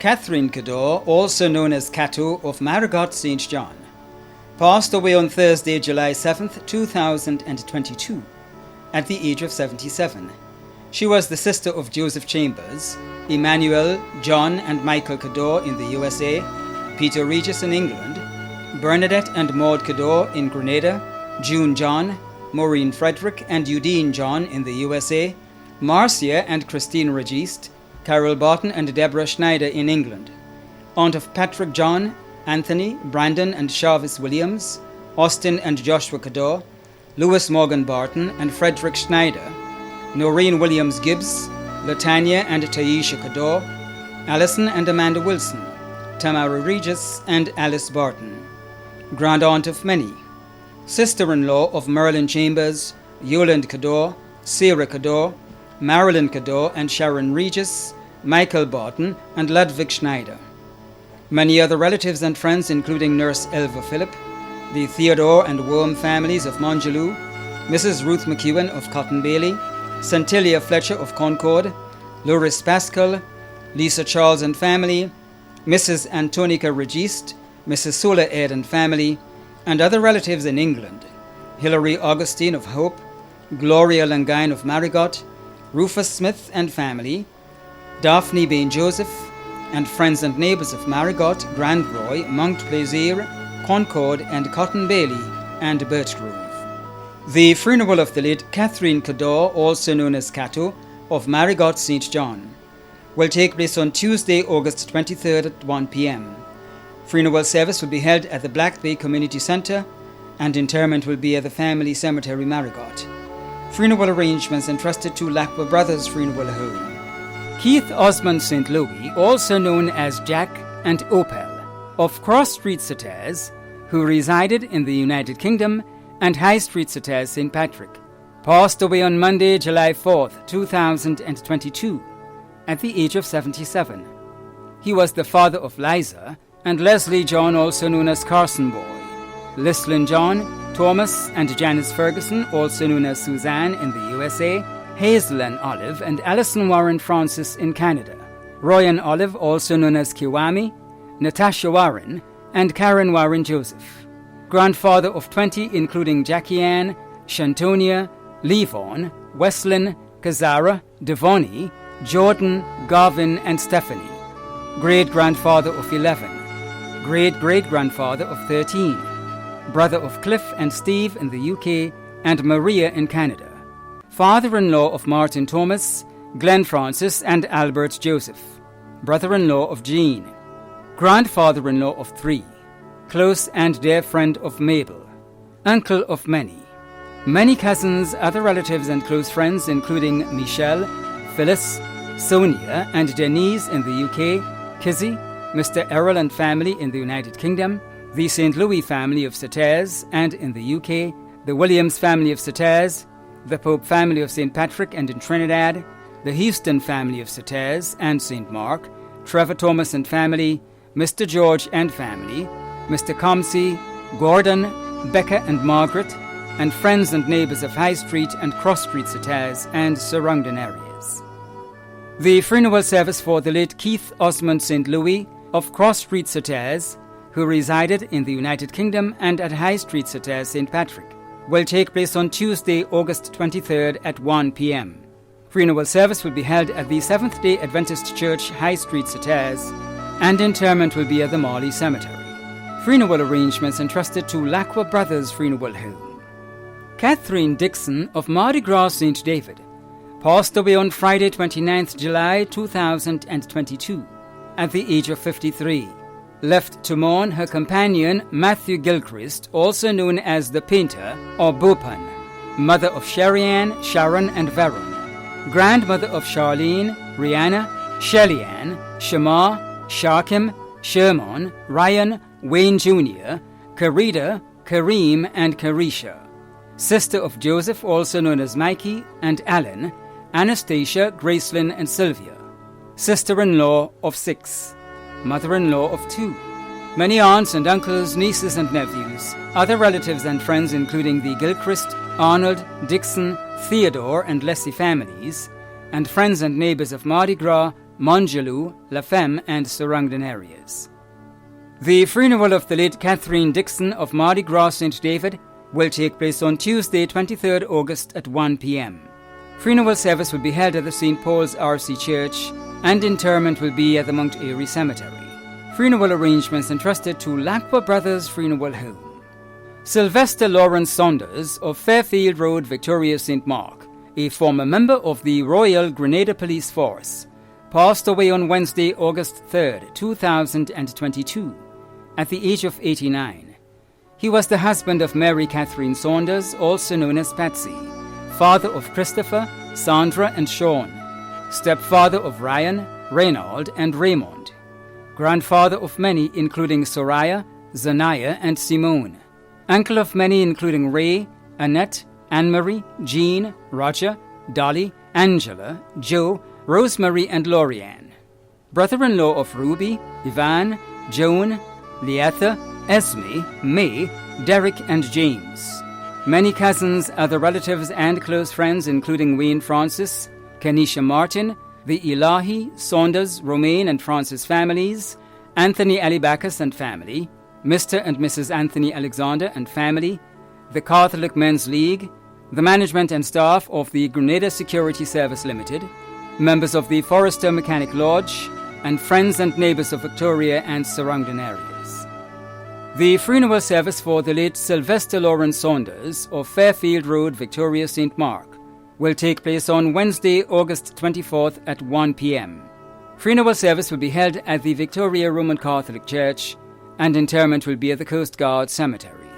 Catherine Cador, also known as Cato of Marigot St. John, passed away on Thursday, July 7th, 2022, at the age of 77. She was the sister of Joseph Chambers, Emmanuel, John and Michael Cador in the USA, Peter Regis in England, Bernadette and Maud Cador in Grenada, June John, Maureen Frederick and Eudine John in the USA, Marcia and Christine Regist, Carol Barton and Deborah Schneider in England, aunt of Patrick John, Anthony, Brandon and Jarvis Williams, Austin and Joshua Cador, Lewis Morgan Barton and Frederick Schneider, Noreen Williams Gibbs, Latanya and Taisha Cador, Allison and Amanda Wilson, Tamara Regis and Alice Barton, grand aunt of many, sister-in-law of Merlin Chambers, Yolande Cador, Sarah Cador, Marilyn Cador and Sharon Regis, Michael Barton and Ludwig Schneider. Many other relatives and friends including Nurse Elva Phillip, the Theodore and Worm families of Monjaloo, Mrs. Ruth McEwen of Cotton Bailey, Santilia Fletcher of Concord, Loris Pascal, Lisa Charles and family, Mrs. Antonica Regist, Mrs. Sola Ed and family, and other relatives in England, Hilary Augustine of Hope, Gloria Langine of Marigot, Rufus Smith and family, Daphne Bain Joseph, and friends and neighbours of Marigot, Grandroy, Mount Plaisir, Concord and Cotton Bailey and Birchgrove. The funeral of the late Catherine Cador, also known as Cato, of Marigot St. John, will take place on Tuesday, August 23rd at 1 p.m. Funeral service will be held at the Black Bay Community Centre and interment will be at the Family Cemetery, Marigot. Funeral arrangements entrusted to Lacqua Brothers Funeral Home. Keith Osmond St. Louis, also known as Jack and Opel, of Cross Street, Satires, who resided in the United Kingdom, and High Street, Satires, St. Patrick, passed away on Monday, July 4th, 2022, at the age of 77. He was the father of Liza and Leslie John, also known as Carson Boy, Lislin John, Thomas and Janice Ferguson, also known as Suzanne in the USA, Hazel and Olive and Alison Warren Francis in Canada, Roy and Olive, also known as Kiwami, Natasha Warren, and Karen Warren Joseph. Grandfather of 20, including Jackie Ann, Shantonia, Levon, Weslin, Kazara, Devoni, Jordan, Garvin, and Stephanie. Great-grandfather of 11. Great-great-grandfather of 13. Brother of Cliff and Steve in the UK and Maria in Canada. Father-in-law of Martin Thomas, Glenn Francis, and Albert Joseph. Brother-in-law of Jean. Grandfather-in-law of 3. Close and dear friend of Mabel. Uncle of many. Many cousins, other relatives and close friends including Michelle, Phyllis, Sonia and Denise in the UK, Kizzy, Mr. Errol and family in the United Kingdom, the St. Louis family of Satires and in the UK, the Williams family of Satires, the Pope family of St. Patrick and in Trinidad, the Houston family of Satires and St. Mark, Trevor Thomas and family, Mr. George and family, Mr. Comsey, Gordon, Becca and Margaret, and friends and neighbours of High Street and Cross Street Satires and surrounding areas. The funeral service for the late Keith Osmond St. Louis of Cross Street Satires, who resided in the United Kingdom and at High Street Satires, St. Patrick, will take place on Tuesday, August 23rd at 1 p.m. Funeral service will be held at the Seventh-day Adventist Church, High Street Satires, and interment will be at the Marley Cemetery. Funeral arrangements entrusted to Lacqua Brothers Funeral Home. Catherine Dixon of Mardi Gras St. David passed away on Friday, 29th July 2022, at the age of 53. Left to mourn her companion Matthew Gilchrist, also known as the Painter or Bopan, mother of Sherrianne, Sharon and Veron, grandmother of Charlene, Rihanna, Shellyanne, Shamar, Sharkim, Sherman, Ryan, Wayne Jr., Karida, Kareem and Carisha, sister of Joseph, also known as Mikey, and Alan, Anastasia, Gracelyn and Sylvia, sister-in-law of 6, mother-in-law of 2, many aunts and uncles, nieces and nephews, other relatives and friends including the Gilchrist, Arnold, Dixon, Theodore and Leslie families, and friends and neighbours of Mardi Gras, Mongelou, La Femme and surrounding areas. The funeral of the late Catherine Dixon of Mardi Gras St. David will take place on Tuesday, 23rd August at 1 p.m. Funeral service will be held at the St. Paul's RC Church and interment will be at the Mount Airy Cemetery. Funeral arrangements entrusted to Lacqua Brothers Funeral Home. Sylvester Lawrence Saunders of Fairfield Road, Victoria, St. Mark, a former member of the Royal Grenada Police Force, passed away on Wednesday, August 3rd, 2022, at the age of 89. He was the husband of Mary Catherine Saunders, also known as Patsy, father of Christopher, Sandra and Sean, stepfather of Ryan, Reynald and Raymond, grandfather of many including Soraya, Zanaya and Simone, uncle of many including Ray, Annette, Anne-Marie, Jean, Roger, Dolly, Angela, Joe, Rosemary and Lorianne, brother-in-law of Ruby, Yvonne, Joan, Leatha, Esme, May, Derek and James. Many cousins, other relatives and close friends including Wayne Francis, Kenisha Martin, the Elahi, Saunders, Romaine and Francis families, Anthony Alibakis and family, Mr. and Mrs. Anthony Alexander and family, the Catholic Men's League, the management and staff of the Grenada Security Service Limited, members of the Forester Mechanic Lodge, and friends and neighbours of Victoria and surrounding areas. The funeral service for the late Sylvester Lawrence Saunders of Fairfield Road, Victoria, St. Mark, will take place on Wednesday, August 24th at 1 p.m. Funeral service will be held at the Victoria Roman Catholic Church, and interment will be at the Coast Guard Cemetery.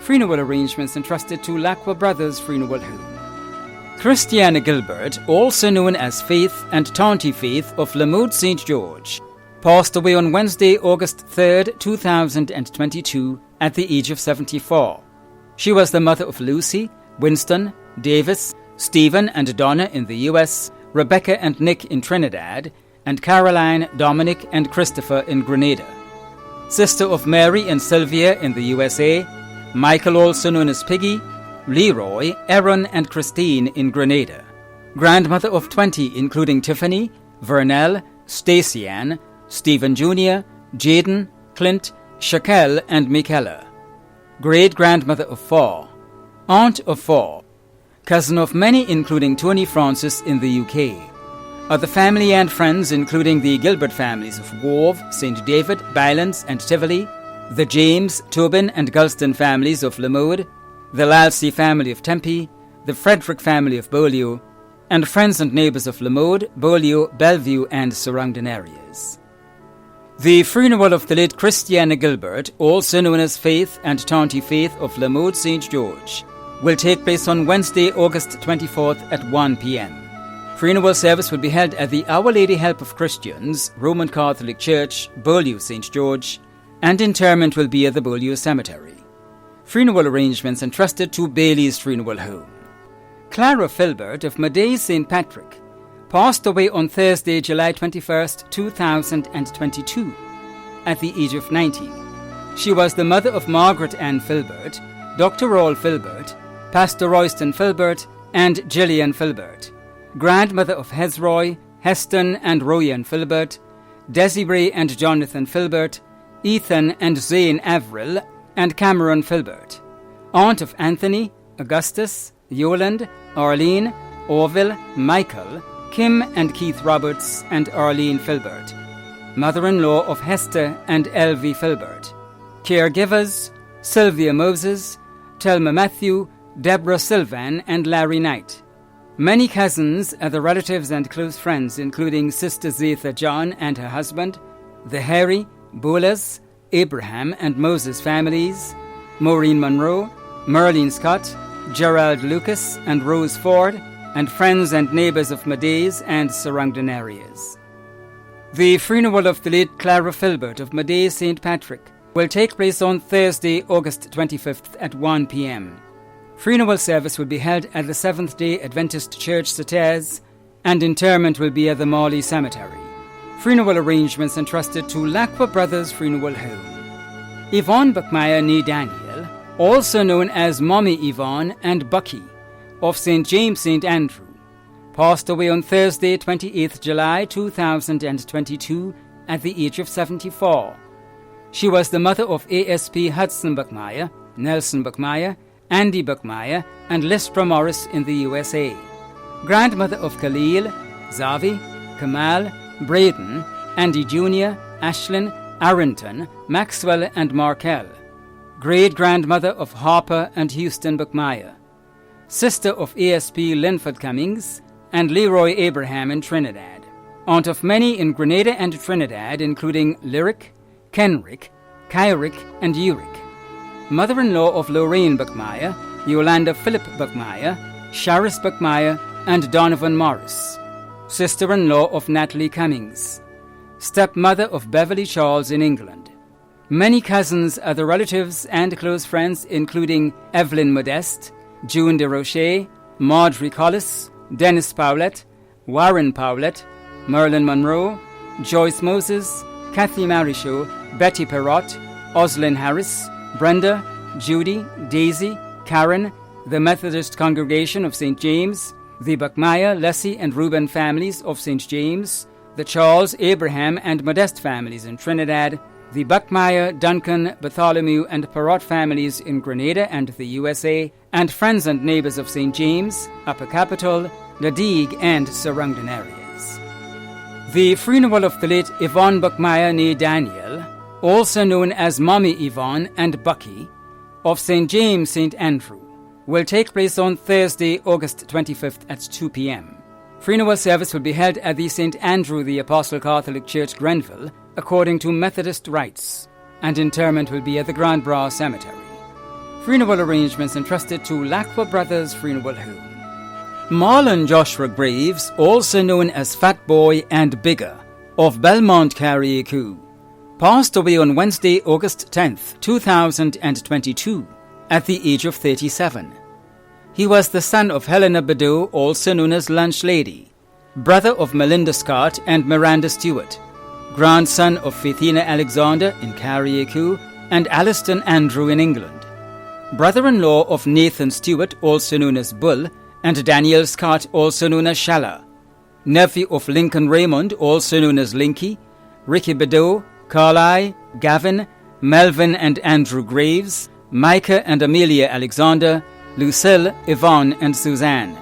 Funeral arrangements entrusted to Lacqua Brothers Funeral Home. Christiana Gilbert, also known as Faith and Tanti Faith of Lamode St. George, passed away on Wednesday, August 3rd, 2022, at the age of 74. She was the mother of Lucy, Winston, Davis, Stephen and Donna in the US, Rebecca and Nick in Trinidad, and Caroline, Dominic and Christopher in Grenada. Sister of Mary and Sylvia in the USA, Michael, also known as Piggy, Leroy, Aaron and Christine in Grenada. Grandmother of 20 including Tiffany, Vernell, Stacey Ann, Stephen Jr., Jaden, Clint, Shaquelle and Michaela. Great-grandmother of 4. Aunt of 4. Cousin of many including Tony Francis in the UK. Other family and friends including the Gilbert families of Wove, St. David, Bylands and Tivoli, the James, Tobin and Gulston families of Lamode, the Lalsey family of Tempe, the Frederick family of Beaulieu, and friends and neighbours of Lamode, Beaulieu, Bellevue and surrounding areas. The funeral of the late Christiana Gilbert, also known as Faith and Tanti Faith of Lamode St. George, will take place on Wednesday, August 24th at 1 p.m. Funeral service will be held at the Our Lady Help of Christians, Roman Catholic Church, Beaulieu St. George, and interment will be at the Beaulieu Cemetery. Funeral arrangements entrusted to Bailey's Funeral Home. Clara Filbert of Maday St. Patrick passed away on Thursday, July 21st, 2022, at the age of 90. She was the mother of Margaret Ann Filbert, Dr. Rawl Filbert, Pastor Royston Filbert, and Gillian Filbert, grandmother of Hezroy, Heston and Royan Filbert, Desiree and Jonathan Filbert, Ethan and Zane Averill, and Cameron Filbert, aunt of Anthony, Augustus, Yoland, Arlene, Orville, Michael, Kim and Keith Roberts, and Arlene Filbert, mother-in-law of Hester and Elvie Filbert, caregivers, Sylvia Moses, Telma Matthew, Deborah Sylvan, and Larry Knight. Many cousins, other relatives and close friends including Sister Zetha John and her husband, the Harry, Bolas, Abraham and Moses families, Maureen Monroe, Merlene Scott, Gerald Lucas and Rose Ford, and friends and neighbours of Maday's and surrounding areas. The funeral of the late Clara Filbert of Maday St. Patrick will take place on Thursday, August 25th at 1 p.m. Funeral service will be held at the Seventh-day Adventist Church Satez, and interment will be at the Morley Cemetery. Funeral arrangements entrusted to Lacqua Brothers Funeral Home. Yvonne Buckmeyer nee Daniel, also known as Mommy Yvonne and Bucky, of St. James St. Andrew, passed away on Thursday, 28th July 2022 at the age of 74. She was the mother of ASP Hudson Buckmeyer, Nelson Buckmeyer, Andy Buckmeyer, and Lystra Morris in the USA. Grandmother of Khalil, Zavi, Kamal, Braden, Andy Jr., Ashlyn, Arrington, Maxwell, and Markel. Great-grandmother of Harper and Houston Buckmeyer. Sister of ASP Linford Cummings and Leroy Abraham in Trinidad. Aunt of many in Grenada and Trinidad, including Lyric, Kenrick, Kyrick, and Uric. Mother-in-law of Lorraine Buckmeyer, Yolanda Philip Buckmeyer, Charis Buckmeyer, and Donovan Morris. Sister-in-law of Natalie Cummings. Stepmother of Beverly Charles in England. Many cousins, other relatives, and close friends, including Evelyn Modeste, June de Rocher, Marjorie Collis, Dennis Powlett, Warren Powlett, Marilyn Monroe, Joyce Moses, Kathy Marichaud, Betty Perrott, Oslin Harris, Brenda, Judy, Daisy, Karen, the Methodist Congregation of St. James, the Buckmeyer, Leslie, and Reuben families of St. James, the Charles, Abraham, and Modeste families in Trinidad, the Buckmeyer, Duncan, Bartholomew, and Perrott families in Grenada and the USA, and friends and neighbors of St. James, Upper Capitol, Ladig, and surrounding areas. The funeral of the late Yvonne Buckmeyer née Daniel, also known as Mommy Yvonne and Bucky, of St. James, St. Andrew, will take place on Thursday, August 25th at 2 p.m. Funeral service will be held at the St. Andrew the Apostle Catholic Church, Grenville, according to Methodist rites, and interment will be at the Grand Bras Cemetery. Funeral arrangements entrusted to Lacqua Brothers Funeral Home. Marlon Joshua Graves, also known as Fat Boy and Bigger, of Belmont, Carriacou, passed away on Wednesday, August 10th, 2022, at the age of 37. He was the son of Helena Bedeau, also known as Lunch Lady, brother of Melinda Scott and Miranda Stewart, grandson of Faithina Alexander in Carriacou and Alliston Andrew in England, brother-in-law of Nathan Stewart, also known as Bull, and Daniel Scott, also known as Shala, nephew of Lincoln Raymond, also known as Linky, Ricky Bedeau, Carly, Gavin, Melvin and Andrew Graves, Micah and Amelia Alexander, Lucille, Yvonne, and Suzanne,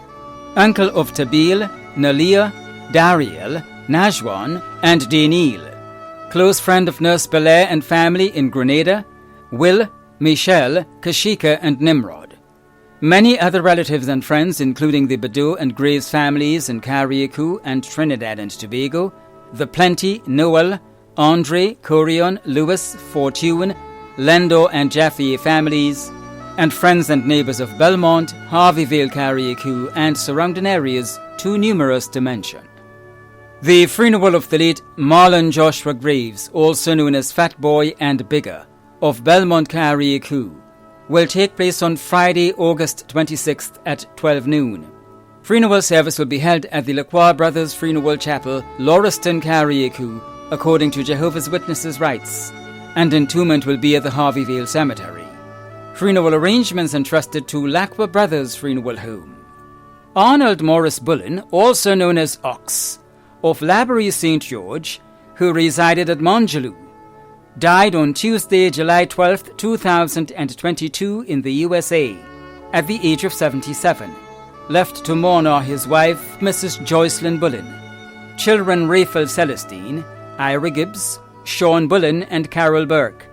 uncle of Tabil, Nalia, Dariel, Najwan, and Daniel, close friend of Nurse Belair and family in Grenada, Will, Michelle, Kashika, and Nimrod. Many other relatives and friends, including the Bedeau and Graves families in Carriacou and Trinidad and Tobago, the Plenty, Noel, Andre, Corion, Lewis, Fortune, Lendo, and Jaffe families, and friends and neighbors of Belmont, Harveyville, Carriacou, and surrounding areas, too numerous to mention. The funeral of the late Marlon Joshua Graves, also known as Fat Boy and Bigger, of Belmont, Carriacou, will take place on Friday, August 26th at 12 noon. Funeral service will be held at the Lacqua Brothers Funeral Chapel, Lauriston, Carriacou, according to Jehovah's Witnesses' rites, and entombment will be at the Harveyvale Cemetery. Funeral arrangements entrusted to Lacqua Brothers Funeral Home. Arnold Morris Bullen, also known as Ox, of Laborie St. George, who resided at Monjaloo, died on Tuesday, July 12, 2022 in the USA, at the age of 77. Left to mourn are his wife, Mrs. Joycelyn Bullen, children Rachel Celestine, Ira Gibbs, Sean Bullen, and Carol Burke,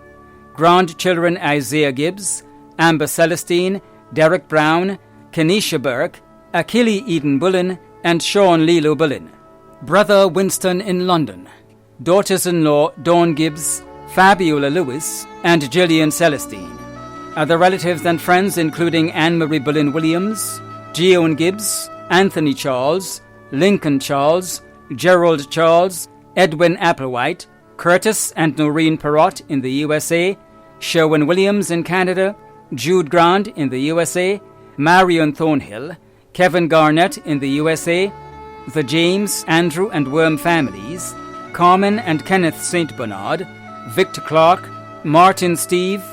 grandchildren Isaiah Gibbs, Amber Celestine, Derek Brown, Kenesha Burke, Achille Eden Bullen, and Sean Lilo Bullen. Brother Winston in London. Daughters-in-law Dawn Gibbs, Fabiola Lewis, and Gillian Celestine. Other relatives and friends including Anne-Marie Bullen Williams, Gioan Gibbs, Anthony Charles, Lincoln Charles, Gerald Charles, Edwin Applewhite, Curtis and Noreen Perrott in the USA, Sherwin Williams in Canada, Jude Grant in the USA, Marion Thornhill, Kevin Garnett in the USA, the James, Andrew, and Worm families, Carmen and Kenneth St. Bernard, Victor Clark, Martin Steve,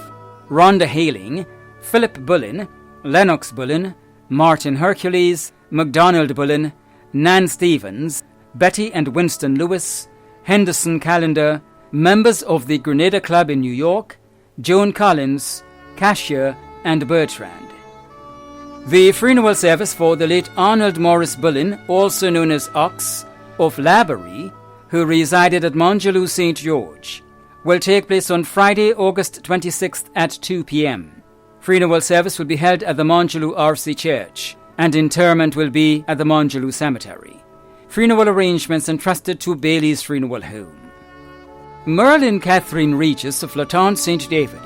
Rhonda Haling, Philip Bullen, Lennox Bullen, Martin Hercules, MacDonald Bullen, Nan Stevens, Betty and Winston Lewis, Henderson Callender, members of the Grenada Club in New York, Joan Collins, Cashier, and Bertrand. The funeral service for the late Arnold Morris Bullen, also known as Ox, of Laborie, who resided at Montgelou St. George, will take place on Friday, August 26th at 2 p.m. Funeral service will be held at the Montgelou RC Church, and interment will be at the Montgelou Cemetery. Funeral arrangements entrusted to Bailey's Funeral Home. Merlin Catherine Regis of Latente St. David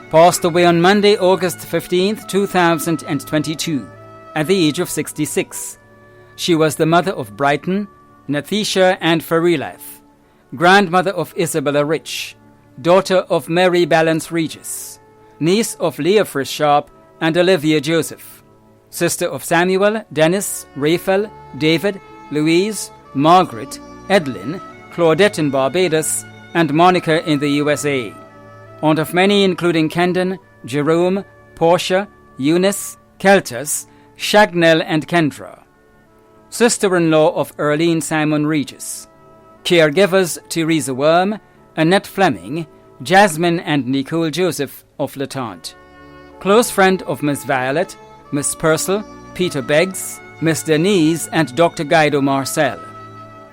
passed away on Monday, August 15th, 2022, at the age of 66. She was the mother of Brighton, Nathesha, and Farileth, grandmother of Isabella Rich, daughter of Mary Balance Regis, niece of Leah Frisch Sharp and Olivia Joseph, sister of Samuel, Dennis, Raphael, David, Louise, Margaret, Edlyn, Claudette in Barbados, and Monica in the USA. Aunt of many including Kendon, Jerome, Portia, Eunice, Keltus, Shagnell, and Kendra. Sister-in-law of Erlene Simon Regis. Caregivers Teresa Worm, Annette Fleming, Jasmine and Nicole Joseph of Latente. Close friend of Miss Violet, Miss Purcell, Peter Beggs, Miss Denise, and Dr. Guido Marcel.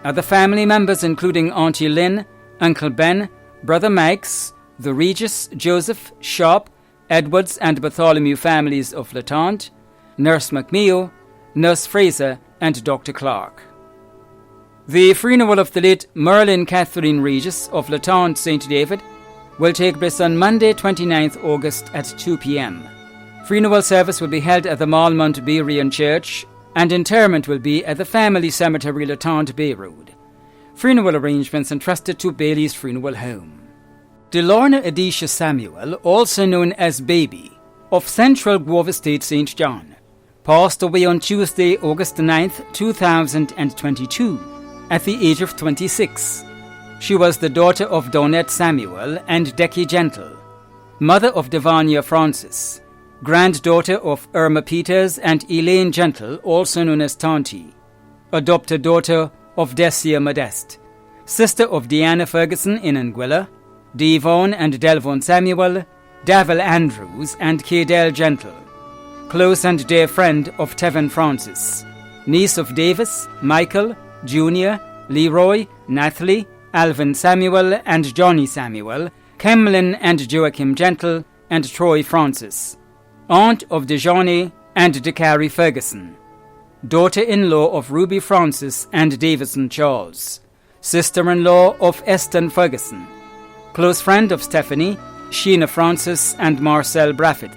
Other family members including Auntie Lynn, Uncle Ben, Brother Max, the Regis, Joseph, Sharp, Edwards and Bartholomew families of Latente, Nurse McMeo, Nurse Fraser, and Dr. Clark. The funeral of the late Merlin Catherine Regis of Latente St. David will take place on Monday, 29th August at 2 p.m. Funeral service will be held at the Malmont Berean Church, and interment will be at the family cemetery Latente Bay Road. Funeral arrangements entrusted to Bailey's Funeral Home. Delorna Edisha Samuel, also known as Baby, of Central Grove Estate, St. John, passed away on Tuesday, August 9th, 2022, at the age of 26. She was the daughter of Donette Samuel and Decky Gentle, mother of Devania Francis, granddaughter of Irma Peters and Elaine Gentle, also known as Tanti, adopted daughter of Decia Modeste, sister of Deanna Ferguson in Anguilla, Devon and Delvon Samuel, Davil Andrews, and Cadell Gentle, close and dear friend of Tevin Francis, niece of Davis, Michael, Junior, Leroy, Nathalie, Alvin Samuel, and Johnny Samuel, Kemlin and Joachim Gentle, and Troy Francis, aunt of Dejani and DeCarrie Ferguson, daughter-in-law of Ruby Francis and Davison Charles, sister-in-law of Eston Ferguson, close friend of Stephanie, Sheena Francis, and Marcel Braffett.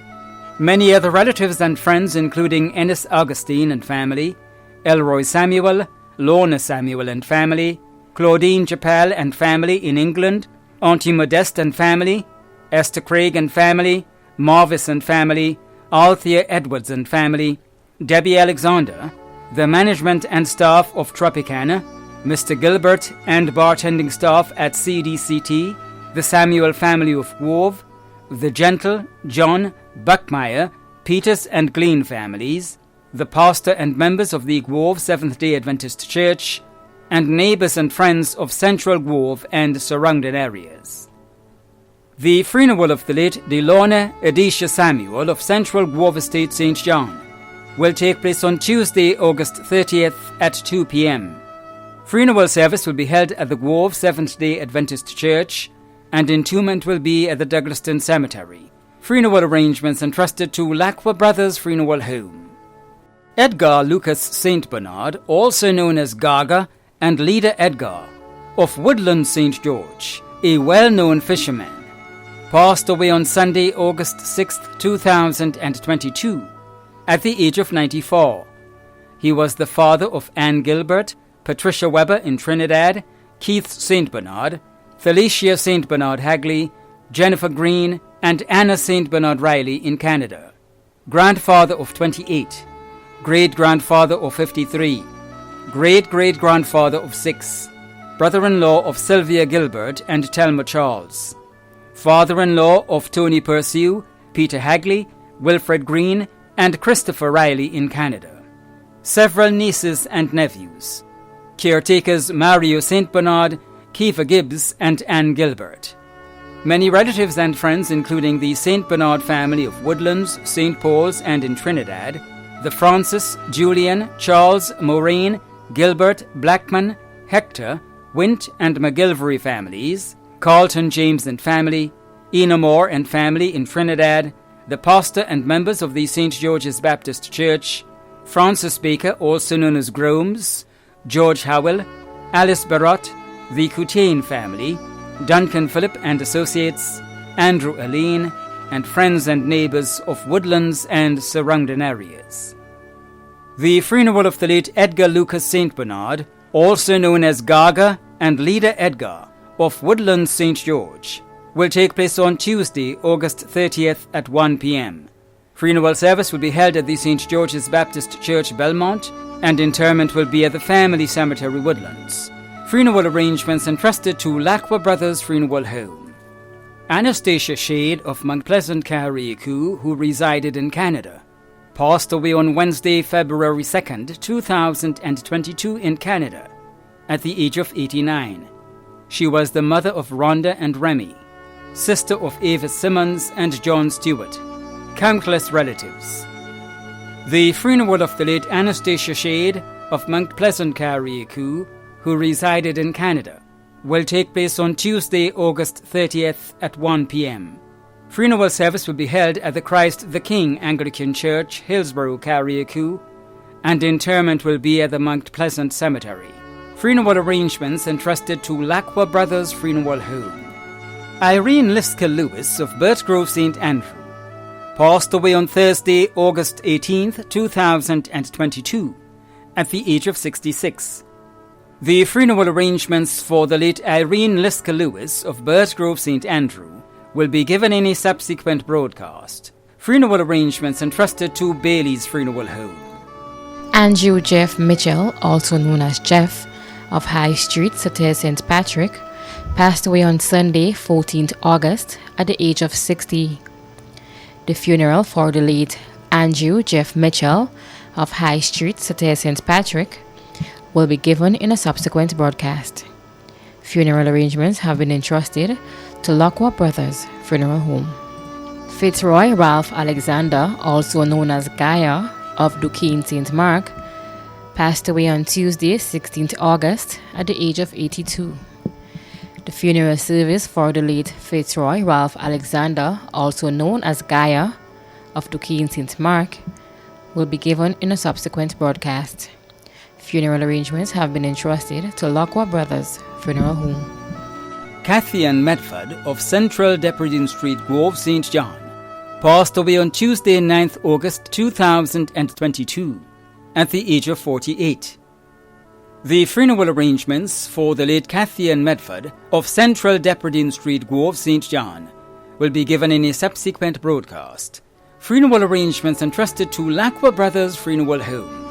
Many other relatives and friends including Ennis Augustine and family, Elroy Samuel, Lorna Samuel and family, Claudine Japel and family in England, Auntie Modeste and family, Esther Craig and family, Marvis and family, Althea Edwards and family, Debbie Alexander, the management and staff of Tropicana, Mr. Gilbert and bartending staff at CDCT, the Samuel family of Grove, the Gentle, John, Buckmeyer, Peters and Glean families, the pastor and members of the Grove Seventh-day Adventist Church, and neighbors and friends of Central Grove and surrounding areas. The funeral of the late Delorna Edisha Samuel of Central Grove Estate, St. John, will take place on Tuesday, August 30th at 2 p.m. Funeral service will be held at the Grove Seventh-day Adventist Church, and entombment will be at the Douglaston Cemetery. Funeral arrangements entrusted to Lacqua Brothers Funeral Home. Edgar Lucas St. Bernard, also known as Gaga, and Leader Edgar, of Woodland St. George, a well-known fisherman, passed away on Sunday, August 6, 2022, at the age of 94. He was the father of Anne Gilbert, Patricia Weber in Trinidad, Keith St. Bernard, Felicia St. Bernard Hagley, Jennifer Green, and Anna St. Bernard Riley in Canada. Grandfather of 28, great-grandfather of 53, great-great-grandfather of 6, brother-in-law of Sylvia Gilbert and Telma Charles, father-in-law of Tony Pursue, Peter Hagley, Wilfred Green, and Christopher Riley in Canada. several nieces and nephews. Caretakers Mario St. Bernard, Kiefer Gibbs, and Ann Gilbert. Many relatives and friends, including the St. Bernard family of Woodlands, St. Paul's, and in Trinidad, the Francis, Julian, Charles, Maureen, Gilbert, Blackman, Hector, Wint, and McGilvery families, Carlton, James and family, Enamore and family in Trinidad, the pastor and members of the St. George's Baptist Church, Francis Baker, also known as Gromes, George Howell, Alice Barrott, the Coutain family, Duncan Phillip and Associates, Andrew Aline, and friends and neighbours of Woodlands and surrounding areas. The funeral of the late Edgar Lucas St. Bernard, also known as Gaga and Leader Edgar, of Woodlands St. George, will take place on Tuesday, August 30th at 1 p.m. Funeral service will be held at the St. George's Baptist Church, Belmont, and interment will be at the Family Cemetery, Woodlands. Funeral arrangements entrusted to Lacqua Brothers Funeral Home. Anastasia Shade of Mount Pleasant, Carriacou, who resided in Canada, passed away on Wednesday, February 2nd, 2022 in Canada, at the age of 89. She was the mother of Rhonda and Remy, sister of Avis Simmons and John Stewart, countless relatives. The funeral of the late Anastasia Shade of Mount Pleasant, Carriacou, who resided in Canada, will take place on Tuesday, August 30th at 1 p.m. Funeral service will be held at the Christ the King Anglican Church, Hillsborough, Carriacou, and interment will be at the Mount Pleasant Cemetery. Funeral arrangements entrusted to Lacqua Brothers Funeral Home. Irene Liska Lewis of Birchgrove St. Andrew passed away on Thursday, August 18th, 2022, at the age of 66. The funeral arrangements for the late Irene Liska Lewis of Birchgrove St. Andrew will be given in a subsequent broadcast. Funeral arrangements entrusted to Bailey's Funeral Home. Andrew Jeff Mitchell, also known as Jeff, of High Street, Sater St. Patrick, passed away on Sunday, 14th August, at the age of 60. The funeral for the late Andrew Jeff Mitchell of High Street, Sater St. Patrick, will be given in a subsequent broadcast. Funeral arrangements have been entrusted to Lacqua Brothers Funeral Home. Fitzroy Ralph Alexander, also known as Gaia, of Duquesne St. Mark, passed away on Tuesday, 16th August, at the age of 82. The funeral service for the late Fitzroy Ralph Alexander, also known as Gaia, of Duquesne St. Mark, will be given in a subsequent broadcast. Funeral arrangements have been entrusted to Lacqua Brothers Funeral Home. Kathy Ann Medford of Central Depredin Street, Grove, St. John, passed away on Tuesday, 9th August 2022, at the age of 48. The funeral arrangements for the late Kathy Ann Medford of Central Depredin Street, Grove, St. John, will be given in a subsequent broadcast. Funeral arrangements entrusted to Lacqua Brothers Funeral Home.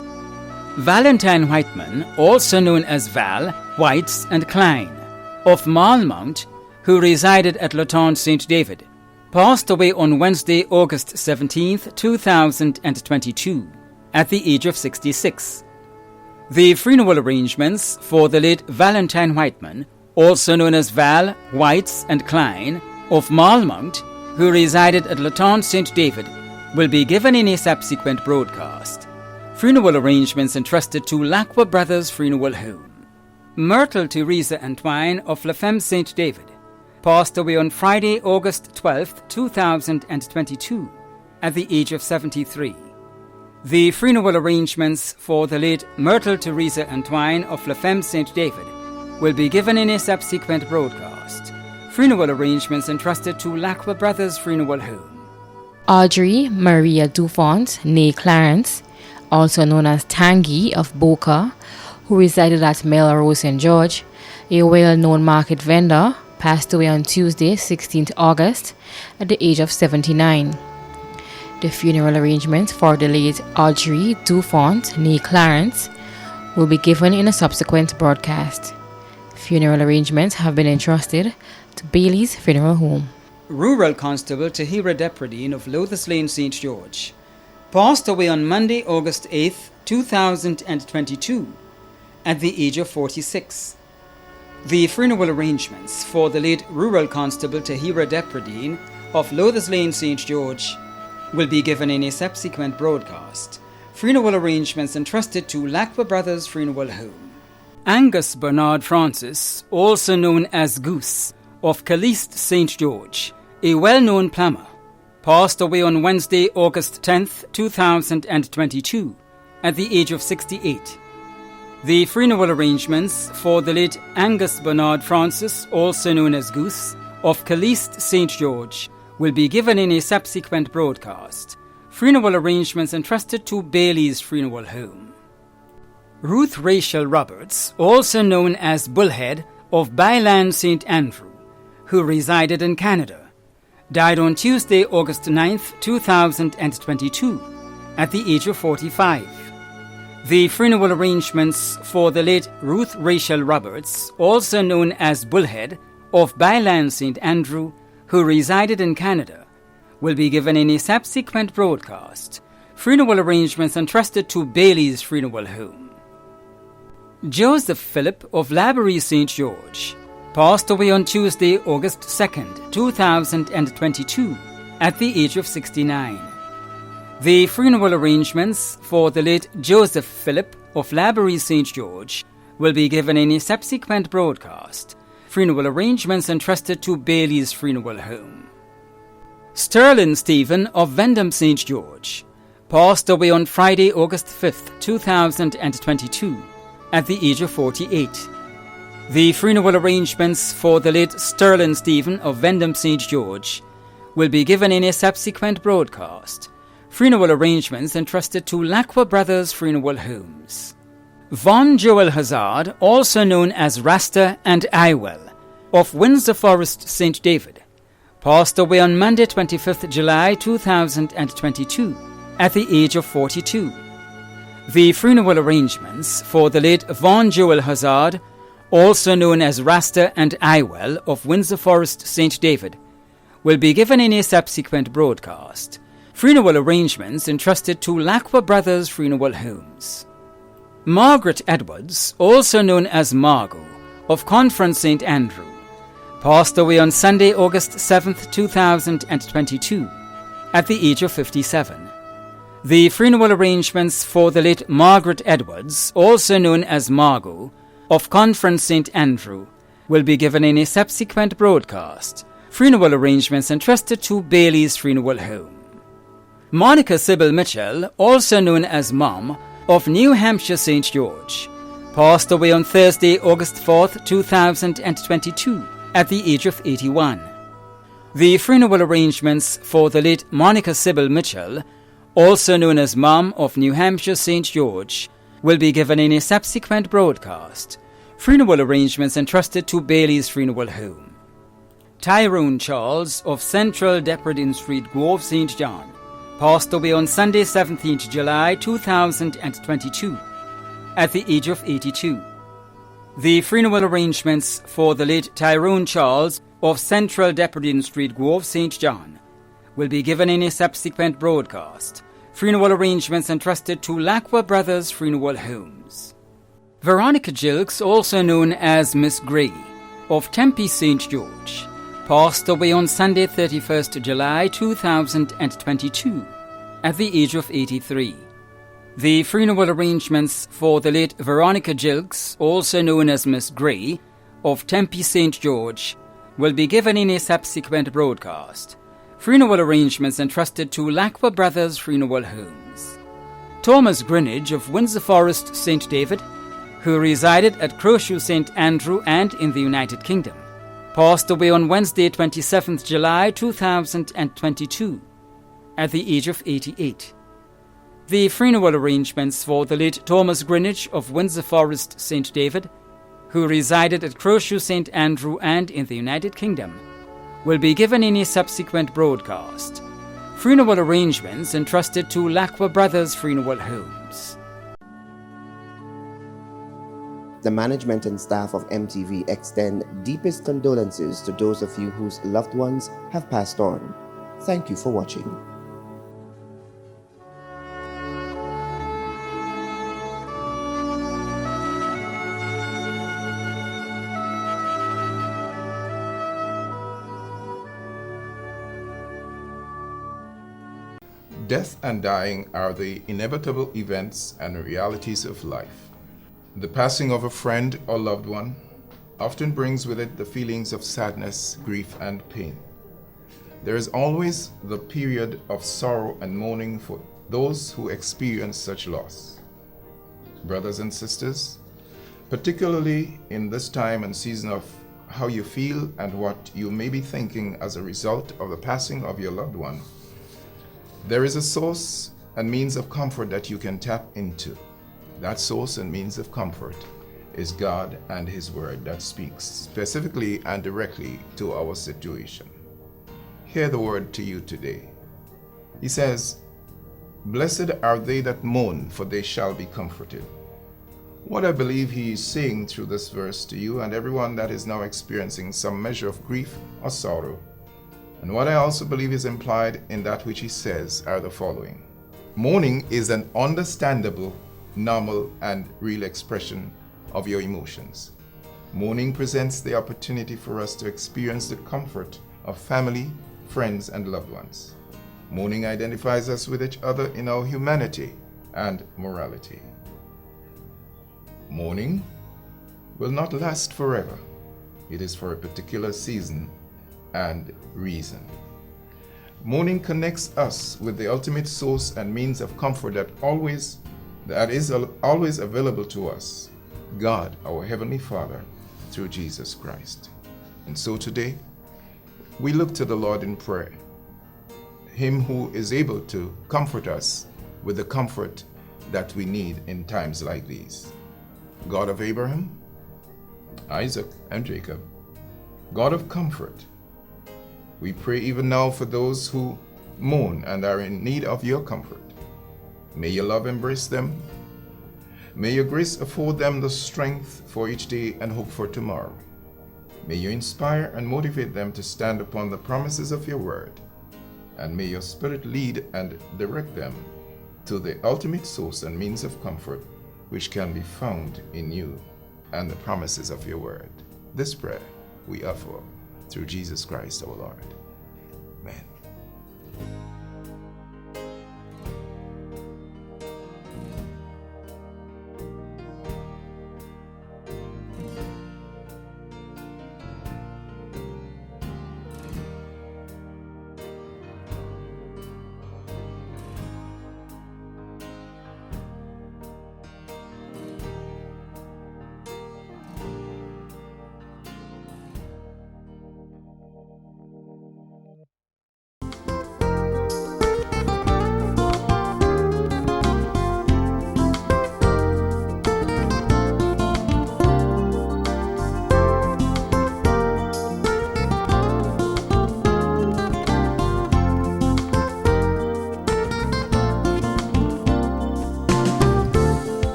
Valentine Whiteman, also known as Val, Whites and Klein, of Malmount, who resided at Laton St. David, passed away on Wednesday, August 17th, 2022, at the age of 66. The funeral arrangements for the late Valentine Whiteman, also known as Val, Whites and Klein, of Malmount, who resided at Laton St. David, will be given in a subsequent broadcast. Funeral arrangements entrusted to Lacqua Brothers Funeral Home. Myrtle Teresa Antoine of La Femme St. David passed away on Friday, August 12th, 2022, at the age of 73. The funeral arrangements for the late Myrtle Teresa Antoine of La Femme St. David will be given in a subsequent broadcast. Funeral arrangements entrusted to Lacqua Brothers Funeral Home. Audrey Maria Dufont, née Clarence, also known as Tangi of Boca, who resided at Melrose St. George, a well-known market vendor, passed away on Tuesday, 16th August, at the age of 79. The funeral arrangements for the late Audrey Dufont, née Clarence, will be given in a subsequent broadcast. Funeral arrangements have been entrusted to Bailey's Funeral Home. Rural Constable Tahira Depredin of Lothus Lane, St. George, passed away on Monday, August 8th, 2022, at the age of 46. The funeral arrangements for the late Rural Constable Tahira Depradine of Lothers Lane, St. George, will be given in a subsequent broadcast. Funeral arrangements entrusted to Lacqua Brothers Funeral Home. Angus Bernard Francis, also known as Goose, of Caliste, St. George, a well-known plumber, passed away on Wednesday, August 10th, 2022, at the age of 68. The funeral arrangements for the late Angus Bernard Francis, also known as Goose, of Caliste, St. George, will be given in a subsequent broadcast. Funeral arrangements entrusted to Bailey's Funeral Home. Ruth Rachel Roberts, also known as Bullhead, of Byland, St. Andrew, who resided in Canada, died on Tuesday, August 9th, 2022, at the age of 45. The funeral arrangements for the late Ruth Rachel Roberts, also known as Bullhead, of Byland, St. Andrew, who resided in Canada, will be given in a subsequent broadcast. Funeral arrangements entrusted to Bailey's Funeral Home. Joseph Philip of Laborie, St. George, passed away on Tuesday, August 2nd, 2022, at the age of 69. The funeral arrangements for the late Joseph Philip of Laborie, St. George, will be given in a subsequent broadcast. Funeral arrangements entrusted to Bailey's Funeral Home. Sterling Stephen of Vendham, St. George, passed away on Friday, August 5th, 2022, at the age of 48. The funeral arrangements for the late Sterling Stephen of Vendham, St. George, will be given in a subsequent broadcast. Funeral arrangements entrusted to Lacqua Brothers Funeral Homes. Von Joel Hazard, also known as Rasta and Iwell, of Windsor Forest, St. David, passed away on Monday, 25th July 2022, at the age of 42. The funeral arrangements for the late Von Joel Hazard, also known as Rasta and Iwell, of Windsor Forest, St. David, will be given in a subsequent broadcast. Funeral arrangements entrusted to Lacqua Brothers Funeral Homes. Margaret Edwards, also known as Margot, of Conference St. Andrew, passed away on Sunday, August 7th, 2022, at the age of 57. The funeral arrangements for the late Margaret Edwards, also known as Margot, of Conference St. Andrew, will be given in a subsequent broadcast. Funeral arrangements entrusted to Bailey's Funeral Home. Monica Sybil Mitchell, also known as Mom, of New Hampshire, St. George, passed away on Thursday, August 4th, 2022, at the age of 81. The funeral arrangements for the late Monica Sybil Mitchell, also known as Mom of New Hampshire, St. George, will be given in a subsequent broadcast. Funeral arrangements entrusted to Bailey's Funeral Home. Tyrone Charles of Central Depredin Street, Grove, St. John, passed away on Sunday, 17th July 2022, at the age of 82. The funeral arrangements for the late Tyrone Charles of Central Depredin Street, Grove, St. John, will be given in a subsequent broadcast. Funeral arrangements entrusted to Lacqua Brothers Funeral Homes. Veronica Gilks, also known as Miss Gray, of Tempe, St. George, passed away on Sunday, 31st July 2022, at the age of 83. The funeral arrangements for the late Veronica Gilks, also known as Miss Gray, of Tempe, St. George, will be given in a subsequent broadcast. Funeral arrangements entrusted to Lacqua Brothers Funeral Homes. Thomas Greenidge of Windsor Forest, St. David, who resided at Crowshoe, St. Andrew and in the United Kingdom, passed away on Wednesday, 27th July 2022, at the age of 88. The funeral arrangements for the late Thomas Greenidge of Windsor Forest, St. David, who resided at Crowshoe, St. Andrew and in the United Kingdom, will be given in a subsequent broadcast. Funeral arrangements entrusted to Lacqua Brothers Funeral Homes. The management and staff of MTV extend deepest condolences to those of you whose loved ones have passed on. Thank you for watching. Death and dying are the inevitable events and realities of life. The passing of a friend or loved one often brings with it the feelings of sadness, grief, and pain. There is always the period of sorrow and mourning for those who experience such loss. Brothers and sisters, particularly in this time and season of how you feel and what you may be thinking as a result of the passing of your loved one, there is a source and means of comfort that you can tap into. That source and means of comfort is God and His Word that speaks specifically and directly to our situation. Hear the word to you today. He says, "Blessed are they that mourn, for they shall be comforted." What I believe he is saying through this verse to you and everyone that is now experiencing some measure of grief or sorrow, and what I also believe is implied in that which he says, are the following. Mourning is an understandable, normal, and real expression of your emotions. Mourning presents the opportunity for us to experience the comfort of family, friends, and loved ones. Mourning identifies us with each other in our humanity and morality. Mourning will not last forever. It is for a particular season and reason. Mourning connects us with the ultimate source and means of comfort that is always available to us, God, our Heavenly Father, through Jesus Christ. And so today, we look to the Lord in prayer, Him who is able to comfort us with the comfort that we need in times like these. God of Abraham, Isaac, and Jacob, God of comfort, we pray even now for those who mourn and are in need of your comfort. May your love embrace them. May your grace afford them the strength for each day and hope for tomorrow. May you inspire and motivate them to stand upon the promises of your word. And may your Spirit lead and direct them to the ultimate source and means of comfort which can be found in you and the promises of your word. This prayer we offer through Jesus Christ our Lord. Amen.